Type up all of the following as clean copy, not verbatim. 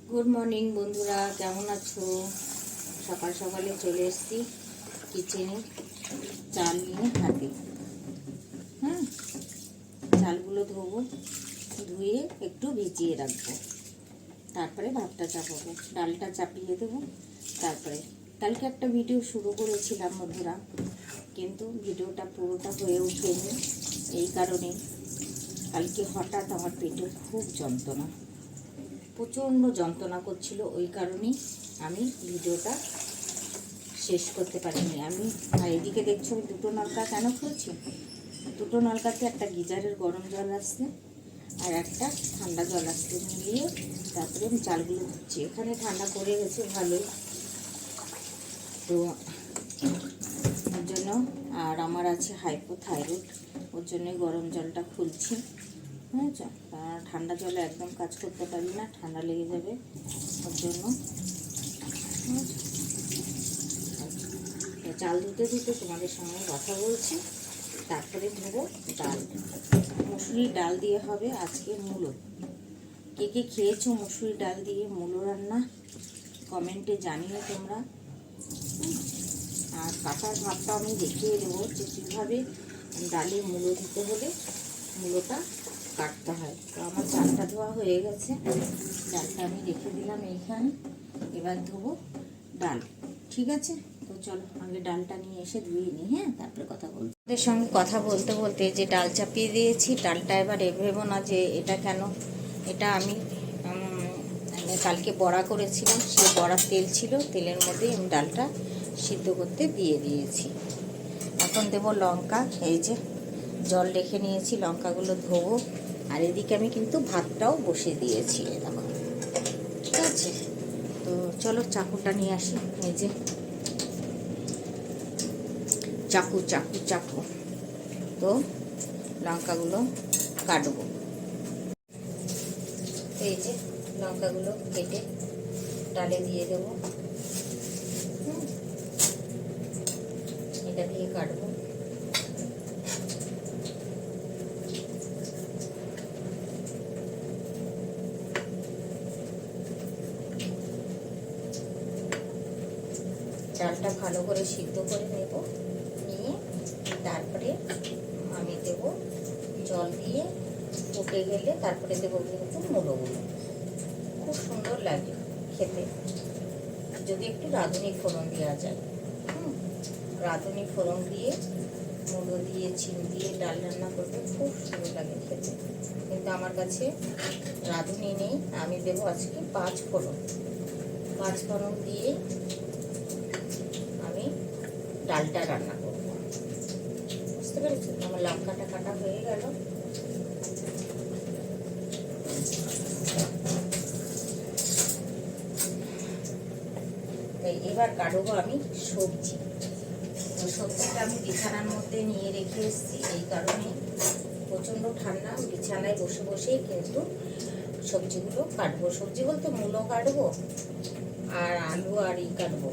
Good morning বন্ধুরা, কেমন আছো? সকাল সকালে চলে এসেছি কিচেনে চাল নিয়ে হাতে। হ্যাঁ, চালগুলো ধোবো, ধুয়ে একটু ভিজিয়ে রাখবো, তারপরে ভাতটা চাপাবো, ডালটা চাপিয়ে দেবো। তারপরে কালকে একটা ভিডিও শুরু করেছিলাম বন্ধুরা, কিন্তু ভিডিওটা পুরোটা হয়ে ওঠেনি। এই কারণে কালকে হঠাৎ আমার পেটে খুব যন্ত্রণা, প্রচণ্ড যন্ত্রণা করছিল, ওই কারণেই আমি ভিডিওটা শেষ করতে পারিনি। আর এদিকে দেখছো আমি দুটো নলকা কেন খুলছি? দুটো নলকাতে একটা গিজারের গরম জল আসছে আর একটা ঠান্ডা জল আসছে, মিলিয়ে তারপরে আমি চালগুলো ধুচ্ছি। এখানে ঠান্ডা পড়ে গেছে ভালোই, তো ওর জন্য, আর আমার আছে হাইপোথাইরয়েড, ওর জন্যই গরম জলটা খুলছি। বুঝেছো? কারণ ঠান্ডা জলে একদম কাজ করতে পারি না, ঠান্ডা লেগে যাবে, ওর জন্য। চাল ধুতে ধুতে তোমাদের সঙ্গে কথা বলছি। তারপরে ধোবো ডাল, মুসুরির ডাল দিয়ে হবে আজকে মূলো। কে কে খেয়েছো মুসুরির ডাল দিয়ে মূলো রান্না, কমেন্টে জানিও তোমরা। আর কাটার ভাবটা আমি দেখিয়ে দেবো যে কীভাবে ডালে মূলো দিতে হলে মূলোটা কাটতে হয়। তো আমার চালটা ধোয়া হয়ে গেছে, ডালটা আমি রেখে দিলাম এইখানে। এবার ধোবো ডাল, ঠিক আছে? তো চলো আগে ডালটা নিয়ে এসে ধুয়ে নিই, হ্যাঁ, তারপরে কথা বলবো। ওদের সঙ্গে কথা বলতে বলতে যে ডাল চাপিয়ে দিয়েছি, ডালটা এবার ভেবো না যে এটা কেন, এটা আমি কালকে বড়া করেছিলাম, সেই বড়ার তেল ছিল, তেলের মধ্যে আমি ডালটা সিদ্ধ করতে দিয়ে দিয়েছি। এখন দেবো লঙ্কা, এই যে জল রেখে নিয়েছি, লঙ্কাগুলো ধোবো। আর এদিকে আমি কিন্তু ভাতটাও বসিয়ে দিয়েছি, দেখো, ঠিক আছে? তো চলো চাকুটা নিয়ে আসি, এই যে চাকু চাকু চাকু, তো লঙ্কাগুলো কাটবো। এই যে লঙ্কাগুলো কেটে ডালে দিয়ে দেবো, এটা দিয়ে কাটবো। ডালটা ভালো করে সিদ্ধ করে নেব, নিয়ে তারপরে আমি দেব জল দিয়ে, ফুটে গেলে তারপরে দেবো কিন্তু মূলোগুলো। খুব সুন্দর লাগে খেতে, যদি একটু রাঁধুনি ফোড়ন দেওয়া যায়। রাঁধুনি ফোড়ন দিয়ে মূলো দিয়ে চিনি দিয়ে ডাল রান্না করতে খুব সুন্দর লাগে খেতে, কিন্তু আমার কাছে রাঁধুনি নেই। আমি দেবো আজকে 5 ফোড়ন। 5 ফোড়ন দিয়ে আমি ডালটা রান্না করবো, বুঝতে পেরেছি? আমার লঙ্কাটা কাটা হয়ে গেল। এবার কাটবো আমি সবজি। সবজিটা আমি বিছানার মধ্যে নিয়ে রেখে এসেছি, এই কারণে প্রচণ্ড ঠান্ডা, বিছানায় বসে বসেই কিন্তু সবজিগুলো কাটবো। সবজি বলতে মূলো কাটবো আর আলু আর কাটবো।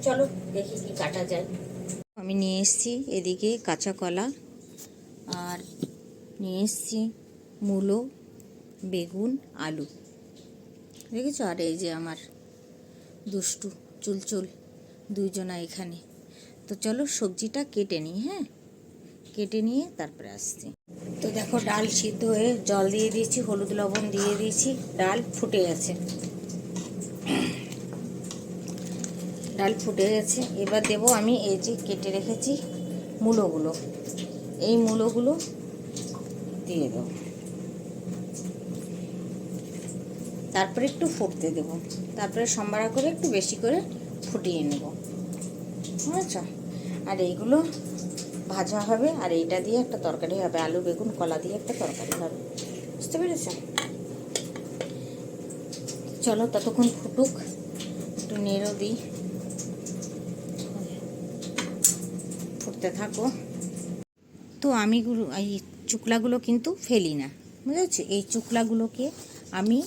চলো দেখি কি কাটা যায়। আমি নিয়ে এসেছি এদিকে কাঁচা কলা, আর নিয়ে এসেছি মূলো, বেগুন, আলু, দেখেছো? আর এই যে আমার দুষ্টু চুলচুল দুইজনা এখানে। তো চলো সবজিটা কেটে নিই, হ্যাঁ, কেটে নিয়ে তারপরে আসছি। তো দেখো ডাল সিদ্ধ হয়ে জল দিয়ে দিয়েছি, হলুদ লবণ দিয়ে দিয়েছি, ডাল ফুটে গেছে, ডাল ফুটে গেছে। এবার দেবো আমি এই যে কেটে রেখেছি মূলোগুলো, এই মূলোগুলো দিয়ে দেবো, তারপরে একটু ফুটতে দেবো, তারপরে সম্বারা করে একটু বেশি করে ফুটিয়ে নেব, বুঝেছ? আর এইগুলো ভাজা হবে, আর এইটা দিয়ে একটা তরকারি হবে, আলু বেগুন কলা দিয়ে একটা তরকারি হবে, বুঝতে পেরেছ? চলো ততক্ষণ ফুটুক, একটু নেড়ো দিই, ফুটতে থাকো। তো আমি এই চুকলাগুলো কিন্তু ফেলি না, বুঝেছো? এই চুকলাগুলোকে আমি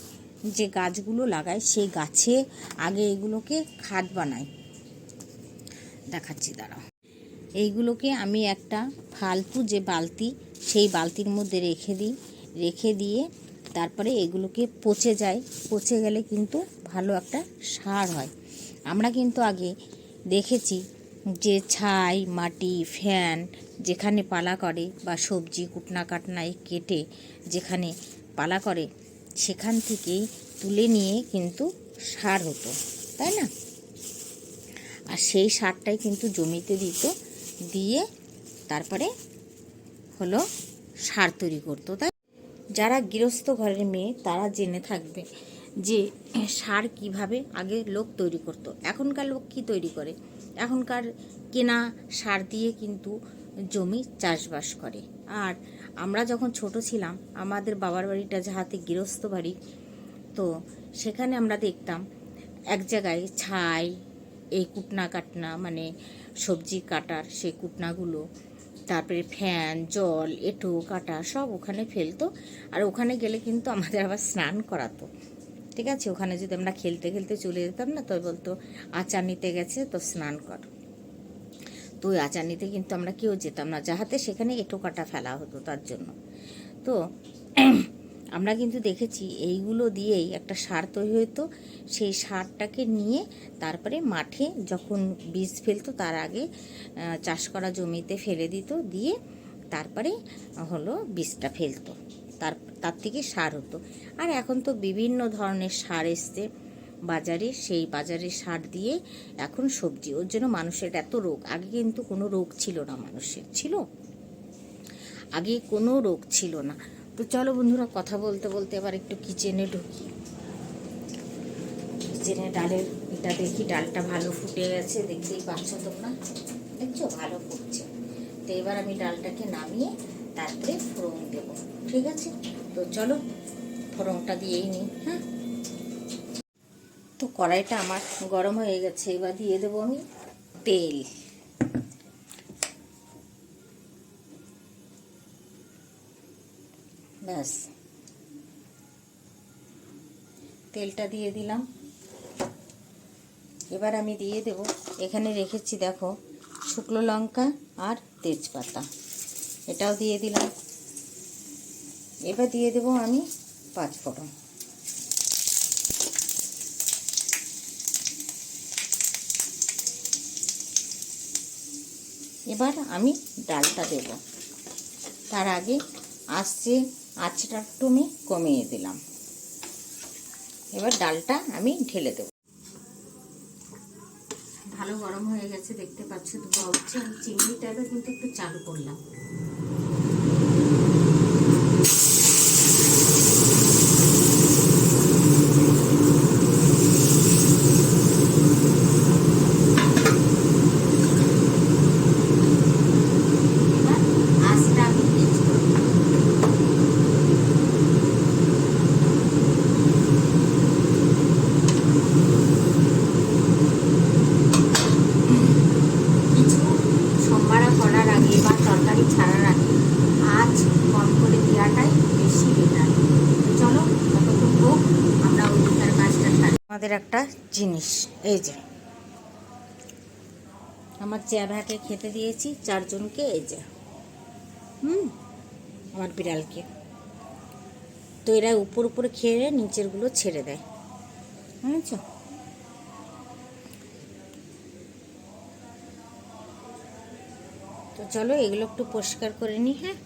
যে গাছগুলো লাগাই সেই গাছে আগে এগুলোকে খাদ বানাই, দেখাচ্ছি দাঁড়াও। এইগুলোকে আমি একটা ফালতু যে বালতি, সেই বালতির মধ্যে রেখে দিই, রেখে দিয়ে তারপরে এগুলোকে পচে যায়, পচে গেলে কিন্তু ভালো একটা সার হয়। আমরা কিন্তু আগে দেখেছি যে ছাই, মাটি, ফ্যান যেখানে পালা করে বা সবজি কুটনা কাটনায় কেটে যেখানে পালা করে সেখান থেকেই তুলে নিয়ে কিন্তু সার হতো, তাই না? আর সেই সারটাই কিন্তু জমিতে দিত, দিয়ে তারপরে হলো সার তৈরি করতো। তাই যারা গৃহস্থ ঘরের মেয়ে তারা জেনে থাকবে যে সার কিভাবে আগে লোক তৈরি করতো। এখনকার লোক কি তৈরি করে? এখনকার কেনা সার দিয়ে কিন্তু জমি চাষবাস করে। আর আমরা যখন ছোট ছিলাম, আমাদের বাবার বাড়িটা যাহাতে গৃহস্থ বাড়ি, তো সেখানে আমরা দেখতাম এক জায়গায় ছাই, এই কুটনা কাটনা মানে সবজি কাটার সেই কুটনাগুলো, তারপরে ফ্যান, জল, এঁটো কাটা সব ওখানে ফেলতো। আর ওখানে গেলে কিন্তু আমাদের আবার স্নান করাতো, ঠিক আছে? ওখানে যদি আমরা খেলতে খেলতে চলে যেতাম না, তো বলতো আচার নিতে গেছে তো স্নান কর। তো ওই আচার নিতে কিন্তু আমরা কেউ যেতাম না, যাহাতে সেখানে এঁটো কাটা ফেলা হতো তার জন্য। তো আমরা কিন্তু দেখেছি এইগুলো দিয়েই একটা সার তৈরি হতো। সেই সারটাকে নিয়ে তারপরে মাঠে যখন বীজ ফেলতো তার আগে চাষ করা জমিতে ফেলে দিত, দিয়ে তারপরে হলো বীজটা ফেলতো, তার থেকে সার হতো। আর এখন তো বিভিন্ন ধরনের সার এসছে বাজারে, সেই বাজারের সার দিয়ে এখন সবজি, ওর জন্য মানুষের এত রোগ। আগে কিন্তু কোনো রোগ ছিল না, মানুষের ছিল আগে কোনো রোগ ছিল না। তো চলো বন্ধুরা, কথা বলতে বলতে এবার একটু কিচেনে ঢুকি। কিচেনে ডালের এটা দেখি, ডালটা ভালো ফুটে গেছে, দেখতেই পাচ্ছ তোমরা, দেখছো ভালো ফুটছে। তো এবার আমি ডালটাকে নামিয়ে তারপরে ফোড়ন দেবো, ঠিক আছে? তো চলো ফোড়নটা দিয়েই নিই। হ্যাঁ, তো কড়াইটা আমার গরম হয়ে গেছে, এবার দিয়ে দেবো আমি তেল। ব্যাস, তেলটা দিয়ে দিলাম। এবার আমি দিয়ে দেব, এখানে রেখেছি দেখো শুকনো লঙ্কা আর তেজপাতা, এটাও দিয়ে দিলাম। এবার দিয়ে দেব আমি 5 ফোড়ন। এবার আমি ডালটা দেব, তার আগে আঁচটা একটু আমি কমিয়ে দিলাম। এবার ডালটা আমি ঢেলে দেব। ভালো গরম হয়ে গেছে, দেখতে পাচ্ছ ধোয়া উঠছে। আমি চিংড়িটা এবার কিন্তু একটু চালু করলাম। ছাড়ার আগে আঁচ কম করে দেওয়াটাই বেশি বেটার। চলো ততক্ষণ হোক, আমরা ওইটার কাজটা সারি। আমাদের একটা জিনিস, এই যে আমার চেয়ারটাকে খেতে দিয়েছি 4 জনকে, এই যে আমার বিড়ালকে। তো এরা উপর উপরে খেয়ে নিচেরগুলো ছেড়ে দেয়, বুঝেছ? তো চলো এগুলো একটু পরিষ্কার করে নিই। হ্যাঁ,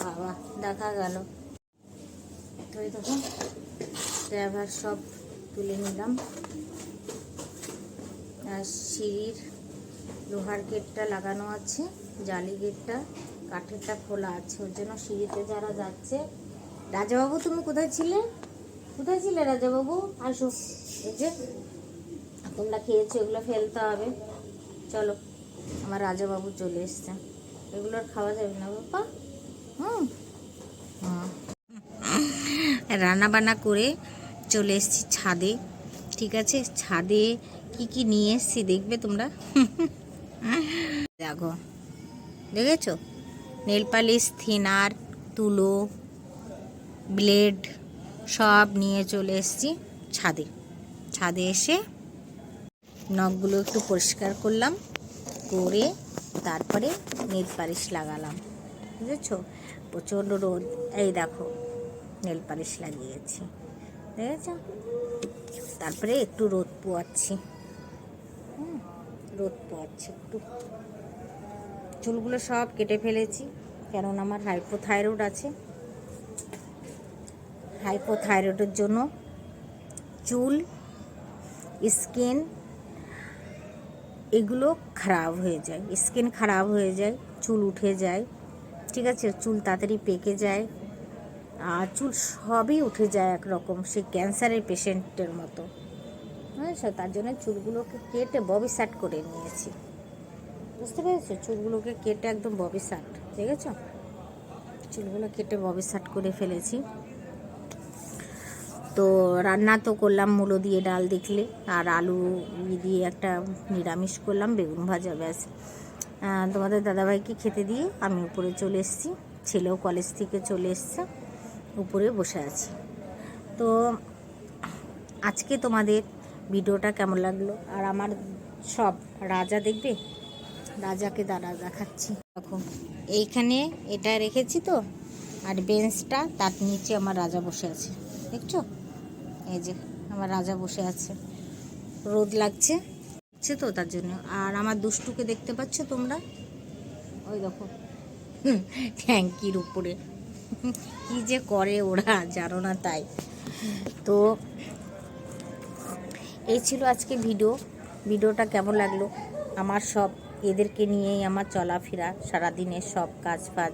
বাবা দেখা গেল। তো এই দেখুন ড্রাইভার সব তুলে নিলাম। আর সিঁড়ির লোহার গেটটা লাগানো আছে, জালি গেটটা কাঠেরটা খোলা আছে, ওর জন্য সিঁড়িতে যারা যাচ্ছে। রাজাবাবু তুমি কোথায় ছিলে? কোথায় ছিলে রাজাবাবু? আসো, এই যে তোমরা খেয়েছো, এগুলো ফেলতে হবে। চলো, আমার রাজাবাবু চলে এসছে, এগুলো আর খাওয়া যাবে না বাবা। রান্না বান্না করে চলে এসেছি ছাদে, ঠিক আছে? ছাদে কি কি কি নিয়ে এসেছি দেখবে তোমরা। দেখো, দেখেছো? নেল পালিশ, থিনার, তুলো, ব্লেড সব নিয়ে চলে এসেছি ছাদে। ছাদে এসে নখগুলো একটু পরিষ্কার করলাম, করে তারপরে নেল পালিশ লাগালাম। বুঝেছো? প্রচণ্ড রোদ, এই দেখো নেল পালিশ লাগিয়েছি, দেখেছো? তারপরে একটু রোদ পোয়াচ্ছি, রোদ পোয়াচ্ছি একটু। চুলগুলো সব কেটে ফেলেছি, কারণ আমার হাইপোথাইরয়েড আছে। হাইপোথাইরয়েডের জন্য চুল, স্কিন এগুলো খারাপ হয়ে যায়, স্কিন খারাপ হয়ে যায়, চুল উঠে যায়, ঠিক আছে? চুল তাড়াতাড়ি পেকে যায়, আর চুল সবই উঠে যায় একরকম, সে ক্যান্সারের পেশেন্টের মতো। বুঝেছো? তার জন্য চুলগুলোকে কেটে ববি সাট করে নিয়েছি, বুঝতে পেরেছো? চুলগুলোকে কেটে একদম ববি সাট, দেখেছো? চুলগুলো কেটে ববি সাট করে ফেলেছি। তো রান্না তো করলাম মূলো দিয়ে ডাল দেখলে, আর আলু দিয়ে একটা নিরামিষ করলাম, বেগুন ভাজা, ব্যাস। তোমাদের দাদাভাইকে খেতে দিয়ে আমি উপরে চলে এসেছি, ছেলেও কলেজ থেকে চলে এসছে, উপরে বসে আছি। তো আজকে তোমাদের ভিডিওটা কেমন লাগলো, আর আমার সব রাজা দেখবে, রাজাকে দাঁড়া দেখাচ্ছি। দেখো এইখানে এটা রেখেছি তো, আর বেঞ্চটা তার নিচে আমার রাজা বসে আছে, দেখছো? এই যে আমার রাজা বসে আছে, রোদ লাগছে তো তার জন্য। আর আমার দুষ্টুকে দেখতে পাচ্ছ তোমরা, ওই দেখো ট্যাঙ্কির উপরে কি যে করে ওরা, জানো না তাই। তো এই ছিল আজকে ভিডিওটা কেমন লাগলো, আমার সব এদেরকে নিয়েই আমার চলাফেরা, সারাদিনের সব কাজ ফাজ,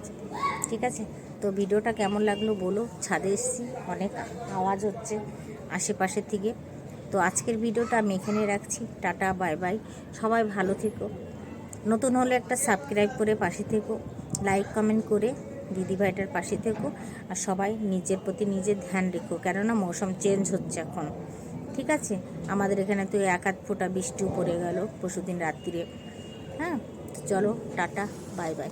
ঠিক আছে? তো ভিডিওটা কেমন লাগলো বলো। ছাদে এসেছি, অনেক আওয়াজ হচ্ছে আশেপাশের থেকে। তো আজকের ভিডিওটা আমি এখানে রাখছি, টাটা, বাই বাই। সবাই ভালো থেকো, নতুন হলে একটা সাবস্ক্রাইব করে পাশে থেকো, লাইক কমেন্ট করে দিদিভাইটার পাশে থেকো, আর সবাই নিজের প্রতি নিজের ধ্যান রেখো, কেননা মৌসুম চেঞ্জ হচ্ছে এখন, ঠিক আছে? আমাদের এখানে তো এক আধ ফোঁটা বৃষ্টিও পড়ে গেল পরশুদিন রাত্রিরে। হ্যাঁ, চলো টাটা, বাই বাই।